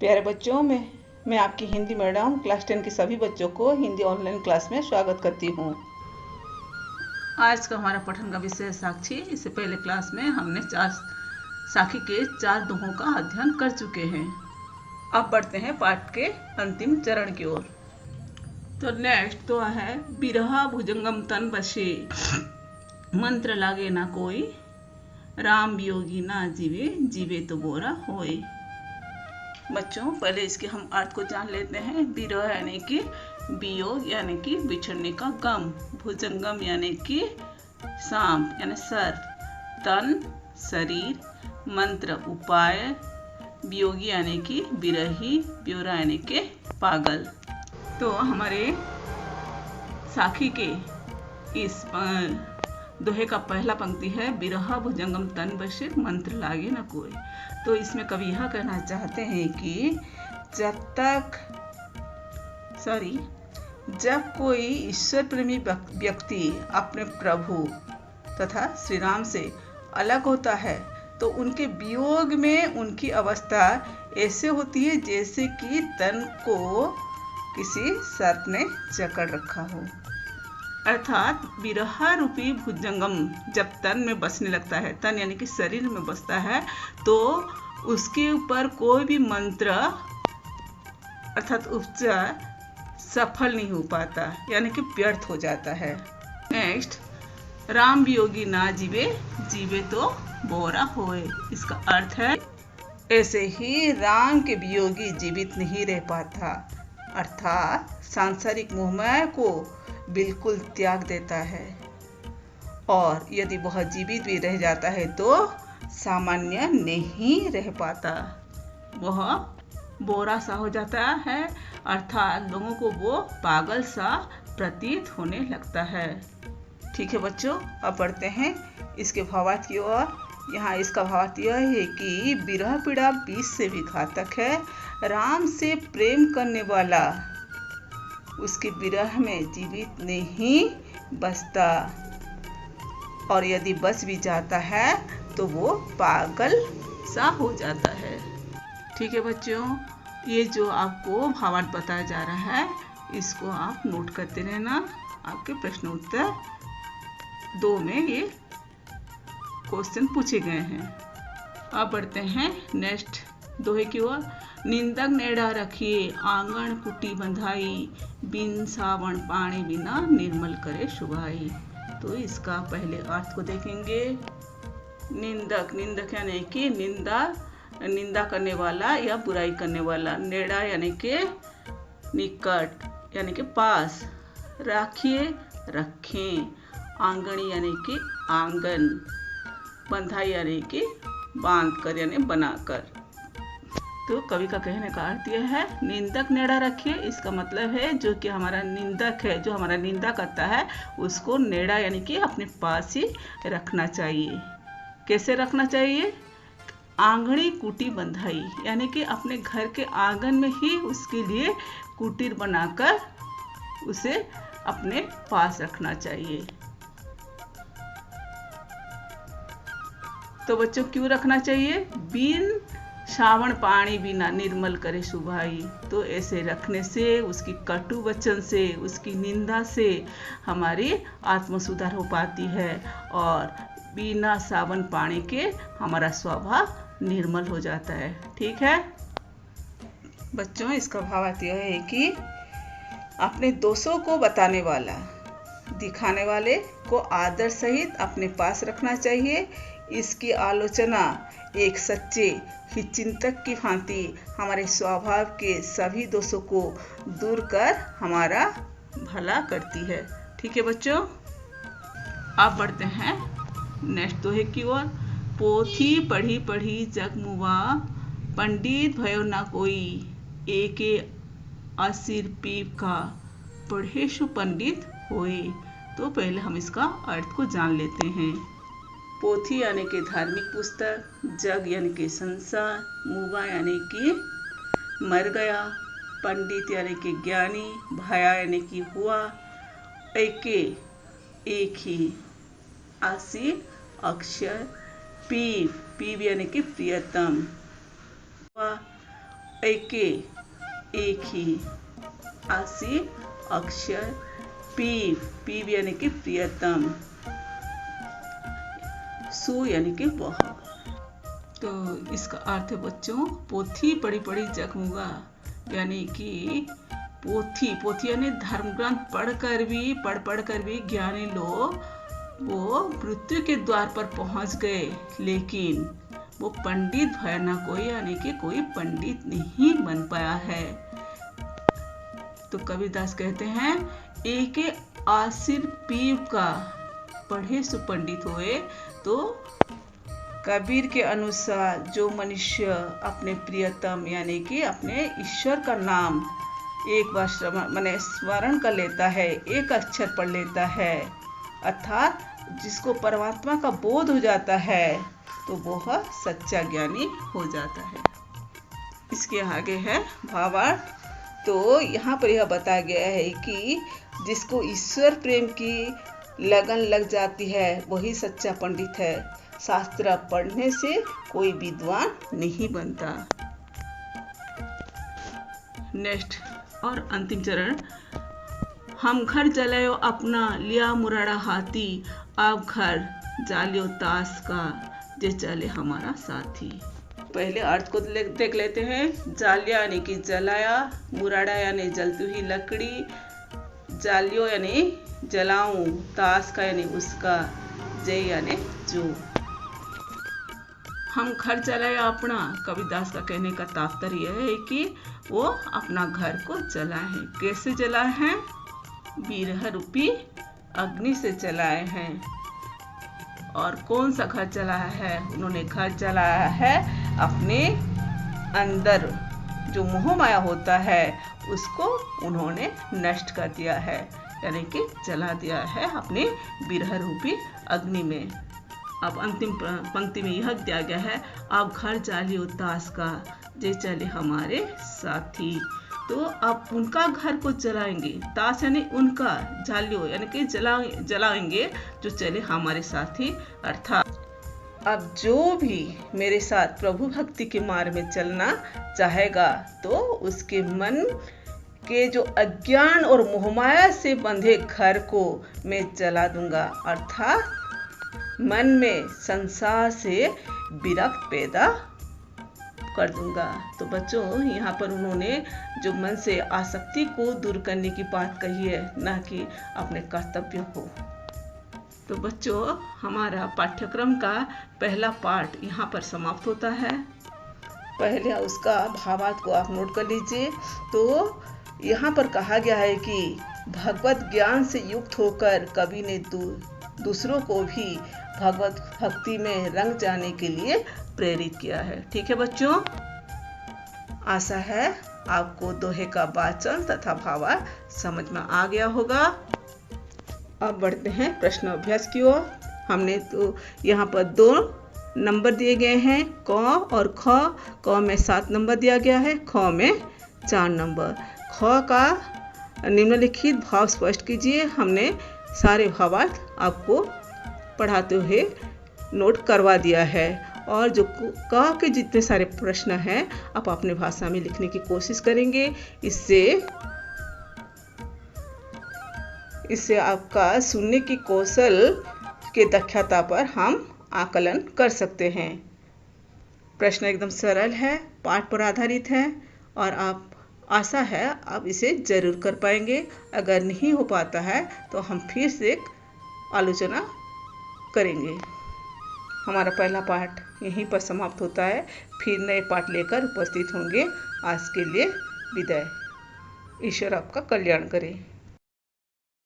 प्यारे बच्चों, मैं आपकी हिंदी मैडम क्लास 10 के सभी बच्चों को हिंदी ऑनलाइन क्लास में स्वागत करती हूँ। आज का हमारा पठन का विषय है साक्षी। इससे पहले क्लास में हमने साखी के 4 दोहों का अध्ययन कर चुके हैं। अब बढ़ते हैं पाठ के अंतिम चरण की ओर। तो नेक्स्ट तो है बिरहा भुजंगम तन बसे, मंत्र लागे ना कोई, राम वियोगी ना जीवे, जीवे तो बोरा होए। बच्चों, पहले इसके हम अर्थ को जान लेते हैं। विरह यानी कि वियोग यानी कि बिछड़ने का गम, भुजंगम यानी कि सांप यानी सर, तन शरीर, मंत्र उपाय, वियोगी यानी कि विरही, ब्योरा यानी कि पागल। तो हमारे साखी के इस दोहे का पहला पंक्ति है बिरहा भुजंगम तन बसे, मंत्र लागे न कोई। तो इसमें कवि यह कहना चाहते हैं कि जब कोई ईश्वर प्रेमी व्यक्ति अपने प्रभु तथा श्री राम से अलग होता है तो उनके वियोग में उनकी अवस्था ऐसे होती है जैसे कि तन को किसी सर्प ने जकड़ रखा हो। अर्थात विरह रूपी भुजंगम जब तन में बसने लगता है, तन यानी कि शरीर में बसता है, तो उसके ऊपर कोई भी मंत्र अर्थात उपचार सफल नहीं हो पाता, यानी कि व्यर्थ हो जाता है। नेक्स्ट, राम वियोगी ना जीवे, जीवे तो बोरा होए। इसका अर्थ है ऐसे ही राम के वियोगी जीवित नहीं रह पाता, अर्थात सांसारिक मोहमाया को बिल्कुल त्याग देता है, और यदि वह जीवित भी रह जाता है तो सामान्य नहीं रह पाता, वह बोरा सा हो जाता है, अर्थात लोगों को वो पागल सा प्रतीत होने लगता है। ठीक है बच्चों, अब बढ़ते हैं इसके भावार्थ की ओर। यहाँ इसका भावार्थ यह है कि विरह पीड़ा विष से भी घातक है। राम से प्रेम करने वाला उसके विरह में जीवित नहीं बचता, और यदि बच भी जाता है तो वो पागल सा हो जाता है। ठीक है बच्चों, ये जो आपको भावार्थ बताया जा रहा है इसको आप नोट करते रहना। आपके प्रश्न उत्तर 2 में ये क्वेश्चन पूछे गए हैं। अब बढ़ते हैं नेक्स्ट दोहे की ओर। निंदक नेड़ा रखिए, आंगन कुटी बंधाई, बिन सावन पानी बिना निर्मल करे शुभाई। तो इसका पहले अर्थ को देखेंगे। निंदक यानी कि निंदा करने वाला या बुराई करने वाला। नेड़ा यानी कि निकट यानी कि पास। राखिए रखें। आंगणी यानी कि आंगन। बंधाई यानी कि बांध कर यानी बनाकर। तो कवि का कहने का अर्थ यह है, निंदक नेड़ा रखिए। इसका मतलब है जो कि हमारा निंदक है, जो हमारा निंदा करता है, उसको नेड़ा यानी कि अपने पास ही रखना चाहिए। कैसे रखना चाहिए? आंगणी कुटी बंधाई यानी कि अपने घर के आंगन में ही उसके लिए कुटीर बनाकर उसे अपने पास रखना चाहिए। तो बच्चों क्यों रखना चाहिए? बिन श्रावण पानी बिना निर्मल करे शुभाई। तो ऐसे रखने से, उसकी कटु वचन से, उसकी निंदा से हमारी आत्म सुधार हो पाती है, और बिना सावन पानी के हमारा स्वभाव निर्मल हो जाता है। ठीक है बच्चों, इसका भावार्थ यह है कि अपने दोषों को बताने वाला, दिखाने वाले को आदर सहित अपने पास रखना चाहिए। इसकी आलोचना एक सच्चे हितचिंतक की भांति हमारे स्वभाव के सभी दोषों को दूर कर हमारा भला करती है। ठीक है बच्चों, अब बढ़ते हैं नेक्स्ट दोहे की ओर। पोथी पढ़ी पढ़ी जग मुआ, पंडित भयो ना कोई, एके असिर पीप का, पढ़े सु पंडित होए। तो पहले हम इसका अर्थ को जान लेते हैं। पोथी यानी कि धार्मिक पुस्तक, जग यानी कि संसार, मुआ यानी कि मर गया, पंडित यानी कि ज्ञानी, भया यानी कि हुआ, एके एक ही, आसिर अक्षर, पीव यानी कि प्रियतम, एके एक ही, आसी अक्षर, पीव यानी कि प्रियतम, सु यानी कि वह। तो इसका अर्थ है बच्चों, पोथी पढ़ी पढ़ी जगमुगा, यानी कि पोथी यानी धर्म ग्रंथ पढ़ कर भी ज्ञानी लोग वो मृत्यु के द्वार पर पहुंच गए, लेकिन वो पंडित भया ना कोई, यानी कि कोई पंडित नहीं बन पाया है। तो कबीरदास कहते हैं, एके आसिर पीव का, पढ़े सो पंडित हुए। तो कबीर के अनुसार जो मनुष्य अपने प्रियतम यानी कि अपने ईश्वर का नाम एक बार स्मरण कर लेता है, एक अक्षर पढ़ लेता है, अर्थात जिसको परमात्मा का बोध हो जाता है, तो वह सच्चा ज्ञानी हो जाता है। इसके आगे है भावार्थ। तो यहाँ पर यह बताया गया है कि जिसको ईश्वर प्रेम की लगन लग जाती है वही सच्चा पंडित है। शास्त्र पढ़ने से कोई विद्वान नहीं बनता। नेक्स्ट और अंतिम चरण, हम घर जलायो अपना, लिया मुराड़ा हाथी, अब घर जालियो ताश का, जे चले हमारा साथी। पहले अर्थ को देख लेते हैं। जालिया यानी कि जलाया, मुराड़ा यानी जलती हुई लकड़ी, जालियो यानी जलाऊं, ताश का यानी उसका, जय यानी जो। हम घर जलाया अपना, कबीरदास का कहने का तात्पर्य यह है कि वो अपना घर को जलाए हैं। कैसे जलाए हैं? बिरह रूपी अग्नि से जलाए हैं। और कौन सा घर जलाया है? उन्होंने घर जलाया है अपने अंदर जो मोह माया होता है उसको उन्होंने नष्ट कर दिया है, यानी कि जला दिया है अपने बिरह रूपी अग्नि में। अब अंतिम पंक्ति में यह दिया गया है, अब घर जालियो ताश का, जे चले हमारे साथी। तो अब उनका घर को जलाएंगे, ताश यानी उनका, जालियो यानी कि जलाएंगे, जो चले हमारे साथी। अर्थात अब जो भी मेरे साथ प्रभु भक्ति के मार्ग में चलना चाहेगा तो उसके मन के जो अज्ञान और मोहमाया से बंधे घर को मैं जला दूंगा। अर्थात मन में संसार से विरक्त पैदा कर दूंगा। तो बच्चों, यहाँ पर उन्होंने जो मन से आसक्ति को दूर करने की बात कही है, ना कि अपने कर्तव्यों को। तो बच्चों, हमारा पाठ्यक्रम का पहला पार्ट यहाँ पर समाप्त होता है। पहले उसका भावार्थ को आप नोट कर लीजिए। तो यहाँ पर कहा गया है कि भगवत ज्ञान से युक्त होकर कवि ने दूसरों को भी भगवत भक्ति में रंग जाने के लिए प्रेरित किया है। ठीक है बच्चों, आशा है आपको दोहे का वाचन तथा भावार्थ समझ में आ गया होगा। अब बढ़ते हैं प्रश्न अभ्यास की ओर। हमने तो यहाँ पर 2 नंबर दिए गए हैं, क और ख। क में 7 नंबर दिया गया है, ख में 4 नंबर। ख का निम्नलिखित भाव स्पष्ट कीजिए। हमने सारे भावार्थ आपको पढ़ाते हुए नोट करवा दिया है। और जो क के जितने सारे प्रश्न हैं आप अपने भाषा में लिखने की कोशिश करेंगे। इससे आपका सुनने की कौशल के दक्षता पर हम आकलन कर सकते हैं। प्रश्न एकदम सरल है, पाठ पर आधारित है और आप आशा है आप इसे जरूर कर पाएंगे। अगर नहीं हो पाता है तो हम फिर से आलोचना करेंगे। हमारा पहला पाठ यहीं पर समाप्त होता है। फिर नए पाठ लेकर उपस्थित होंगे। आज के लिए विदाई। ईश्वर आपका कल्याण करे।